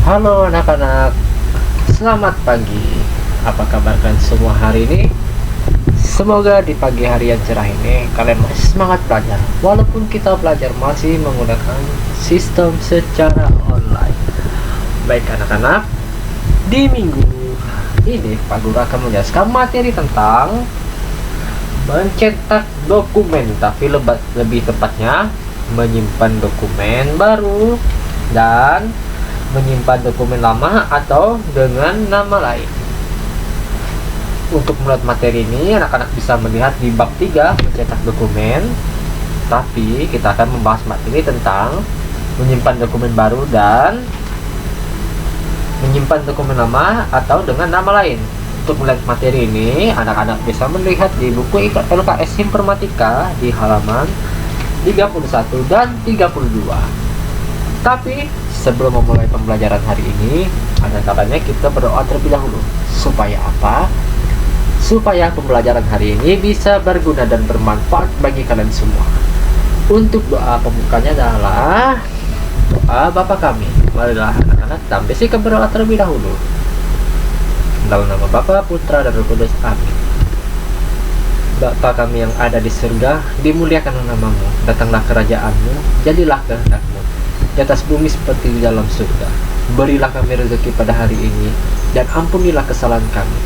Halo anak-anak, selamat pagi. Apa kabar kalian semua hari ini? Semoga di pagi hari yang cerah ini kalian masih semangat belajar, walaupun kita belajar masih menggunakan sistem secara online. Baik anak-anak, di minggu ini Pak Guru akan menjelaskan materi tentang mencetak dokumen, tapi lebih tepatnya menyimpan dokumen baru dan menyimpan dokumen lama atau dengan nama lain. Untuk melihat materi ini, anak-anak bisa melihat di bab 3 mencetak dokumen, tapi kita akan membahas materi tentang menyimpan dokumen baru dan menyimpan dokumen lama atau dengan nama lain. Untuk melihat materi ini, anak-anak bisa melihat di buku LKS Informatika di halaman 31 dan 32. Tapi sebelum memulai pembelajaran hari ini, ada kalanya kita berdoa terlebih dahulu. Supaya apa? Supaya pembelajaran hari ini bisa berguna dan bermanfaat bagi kalian semua. Untuk doa pembukanya adalah doa Bapa kami. Marilah anak-anak dan bisikan berdoa terlebih dahulu. Dalam nama Bapa, Putra, dan Roh Kudus. Amin. Bapa kami yang ada di surga, dimuliakanlah namamu. Datanglah kerajaanmu, jadilah kehendakmu di atas bumi seperti di dalam surga. Berilah kami rezeki pada hari ini, dan ampunilah kesalahan kami,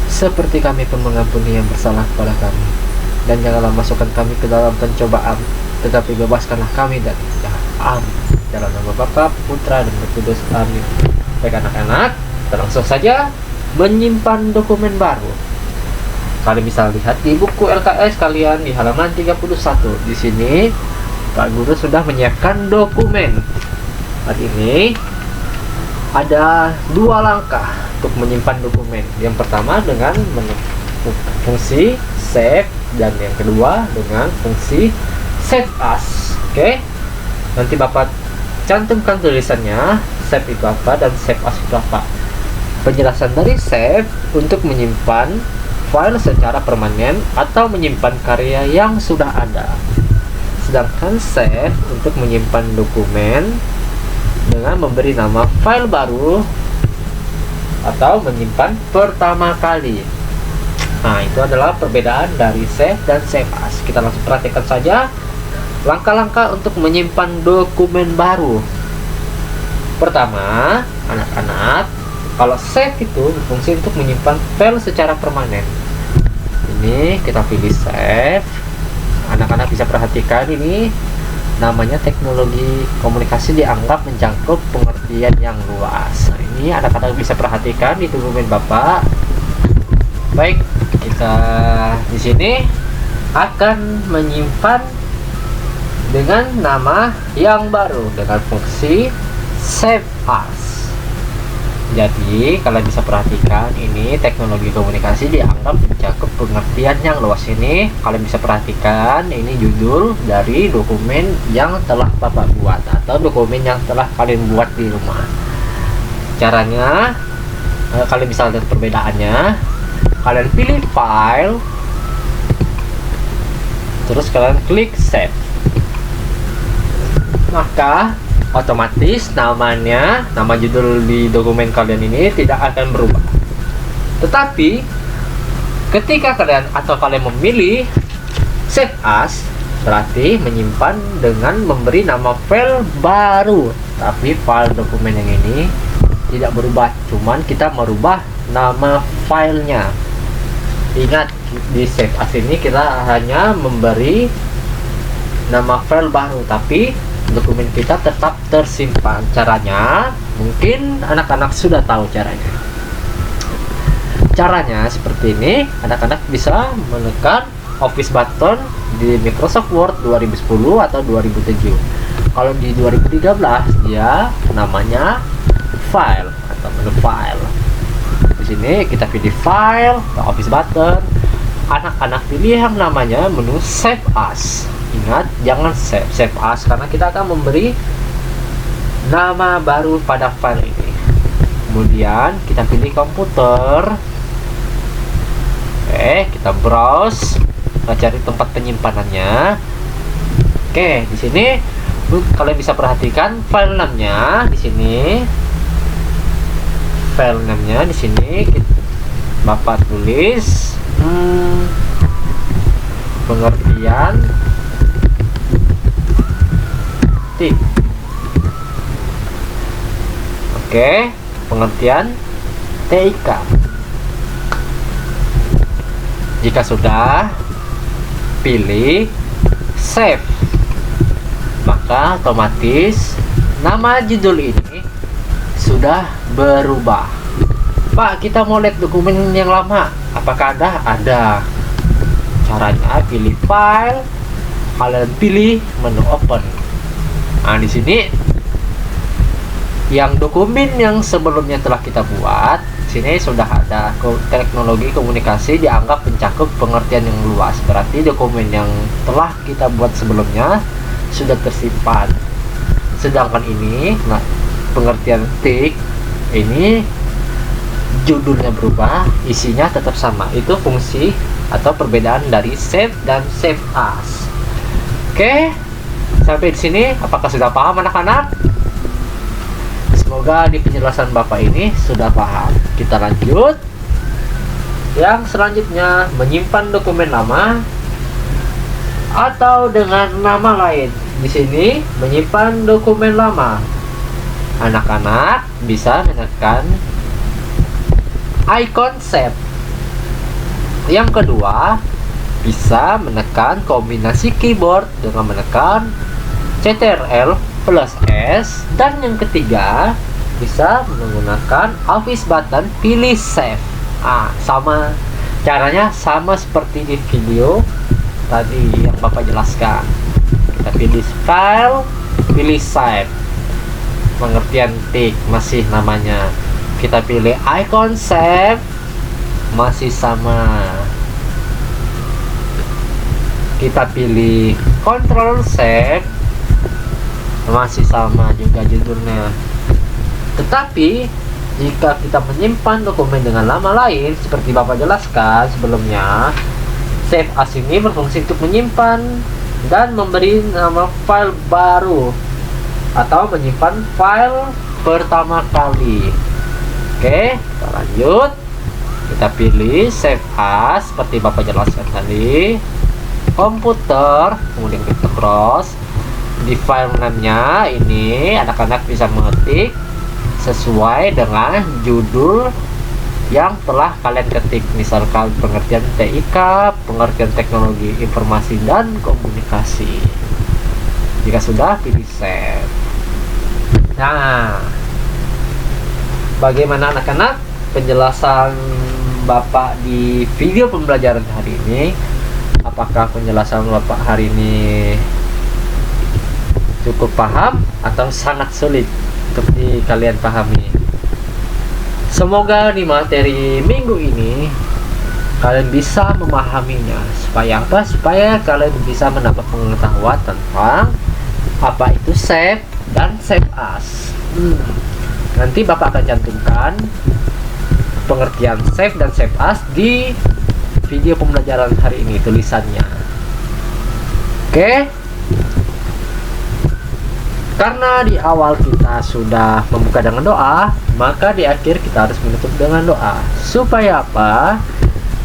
seperti kami pun mengampuni yang bersalah kepada kami. Dan janganlah masukkan kami ke dalam pencobaan, tetapi bebaskanlah kami dari jahat. Amin. Dalam nama Bapa, Putra, dan Roh Kudus. Amin. Baik anak-anak, kita langsung saja menyimpan dokumen baru. Kalian bisa lihat di buku LKS kalian di halaman 31. Di sini Pak Guru sudah menyiapkan dokumen. Hari ini ada 2 langkah untuk menyimpan dokumen. Yang pertama dengan fungsi save, dan yang kedua dengan fungsi save as. Oke. Nanti Bapak cantumkan tulisannya, save itu apa dan save as itu apa. Penjelasan dari save untuk menyimpan file secara permanen atau menyimpan karya yang sudah ada. Sedangkan save untuk menyimpan dokumen dengan memberi nama file baru atau menyimpan pertama kali. Nah, itu adalah perbedaan dari save dan save as. Kita langsung perhatikan saja langkah-langkah untuk menyimpan dokumen baru. Pertama, anak-anak, kalau save itu berfungsi untuk menyimpan file secara permanen. Ini kita pilih save. Anak-anak bisa perhatikan ini namanya teknologi komunikasi dianggap mencakup pengertian yang luas. Nah, ini anak-anak bisa perhatikan di dokumen Bapak. Baik, kita di sini akan menyimpan dengan nama yang baru dengan fungsi save as. Jadi kalian bisa perhatikan ini teknologi komunikasi dianggap mencakup pengertian yang luas. Ini kalian bisa perhatikan ini judul dari dokumen yang telah Bapak buat atau dokumen yang telah kalian buat di rumah. Caranya kalian bisa lihat perbedaannya. Kalian pilih file, terus kalian klik save, maka otomatis nama judul di dokumen kalian ini tidak akan berubah. Tetapi ketika kalian memilih save as, berarti menyimpan dengan memberi nama file baru. Tapi file dokumen yang ini tidak berubah, cuman kita merubah nama filenya. Ingat, di save as ini kita hanya memberi nama file baru, tapi dokumen kita tetap tersimpan. Caranya mungkin anak-anak sudah tahu caranya. Caranya seperti ini. Anak-anak bisa menekan Office button di Microsoft Word 2010 atau 2007. Kalau di 2013 dia namanya file atau menu file. Di sini kita pilih file atau Office button. Anak-anak pilih yang namanya menu save as. Ingat, jangan save as karena kita akan memberi nama baru pada file ini. Kemudian kita pilih komputer. Oke, kita browse, kita cari tempat penyimpanannya. Oke, di sini kalian bisa perhatikan file namanya di sini file name-nya di sini Bapak tulis pengertian tik. Oke, pengertian TIK. Jika sudah, pilih save, maka otomatis nama judul ini sudah berubah. Pak, kita mau lihat dokumen yang lama, apakah ada? Ada. Caranya pilih file, kalian pilih menu open. Nah, di sini yang dokumen yang sebelumnya telah kita buat, sini sudah ada. Teknologi komunikasi dianggap mencakup pengertian yang luas, berarti dokumen yang telah kita buat sebelumnya sudah tersimpan. Sedangkan ini, nah, pengertian tik ini judulnya berubah, isinya tetap sama. Itu fungsi atau perbedaan dari save dan save as. Oke, sampai di sini apakah sudah paham anak-anak? Semoga di penjelasan Bapak ini sudah paham. Kita lanjut. Yang selanjutnya, menyimpan dokumen lama atau dengan nama lain. Di sini menyimpan dokumen lama. Anak-anak bisa menekan icon save. Yang kedua, bisa menekan kombinasi keyboard dengan menekan Ctrl+S, dan yang ketiga bisa menggunakan office button pilih save. Sama caranya, sama seperti di video tadi yang Bapak jelaskan. Kita pilih file, pilih save, pengertian tik masih namanya. Kita pilih icon save, masih sama. Kita pilih control save, masih sama juga judulnya. Tetapi jika kita menyimpan dokumen dengan nama lain seperti Bapak jelaskan sebelumnya, save as ini berfungsi untuk menyimpan dan memberi nama file baru atau menyimpan file pertama kali. Oke, kita lanjut. Kita pilih save as seperti Bapak jelaskan tadi, komputer, kemudian kita cross. Di file name-nya ini anak-anak bisa mengetik sesuai dengan judul yang telah kalian ketik, misalkan pengertian TIK, pengertian teknologi informasi dan komunikasi. Jika sudah, pilih save. Nah, bagaimana anak-anak penjelasan Bapak di video pembelajaran hari ini? Apakah penjelasan Bapak hari ini cukup paham atau sangat sulit untuk kalian pahami? Semoga di materi minggu ini kalian bisa memahaminya. Supaya apa? Supaya kalian bisa mendapat pengetahuan tentang apa itu save dan save as. Nanti Bapak akan cantumkan pengertian save dan save as di video pembelajaran hari ini, tulisannya. Oke. Karena di awal kita sudah membuka dengan doa, maka di akhir kita harus menutup dengan doa. Supaya apa?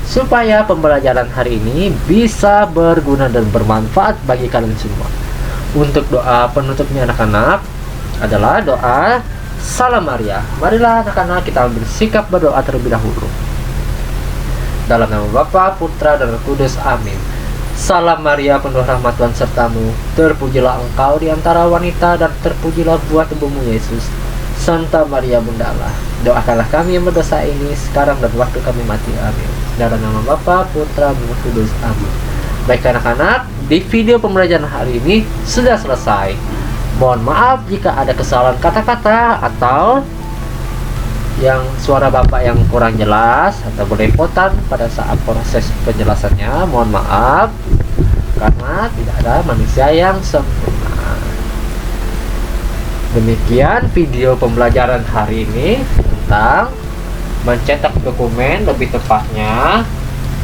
Supaya pembelajaran hari ini bisa berguna dan bermanfaat bagi kalian semua. Untuk doa penutupnya anak-anak adalah doa Salam Maria. Marilah anak-anak kita bersikap berdoa terlebih dahulu. Dalam nama Bapa, Putra, dan Roh Kudus. Amin. Salam Maria, penuh rahmat Tuhan sertamu, terpujilah engkau di antara wanita, dan terpujilah buah tubuhmu Yesus. Santa Maria Bunda Allah, doakanlah kami yang berdosa ini sekarang dan waktu kami mati. Amin. Dalam nama Bapa, Putra, dan Roh Kudus. Amin. Baik anak-anak, di video pembelajaran hari ini sudah selesai. Mohon maaf jika ada kesalahan kata-kata atau yang suara Bapak yang kurang jelas atau belepotan pada saat proses penjelasannya. Mohon maaf, karena tidak ada manusia yang sempurna. Demikian video pembelajaran hari ini tentang mencetak dokumen, lebih tepatnya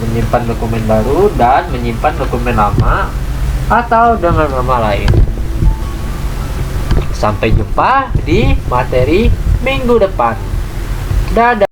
menyimpan dokumen baru dan menyimpan dokumen lama atau dengan nama lain. Sampai jumpa di materi minggu depan. Dadah.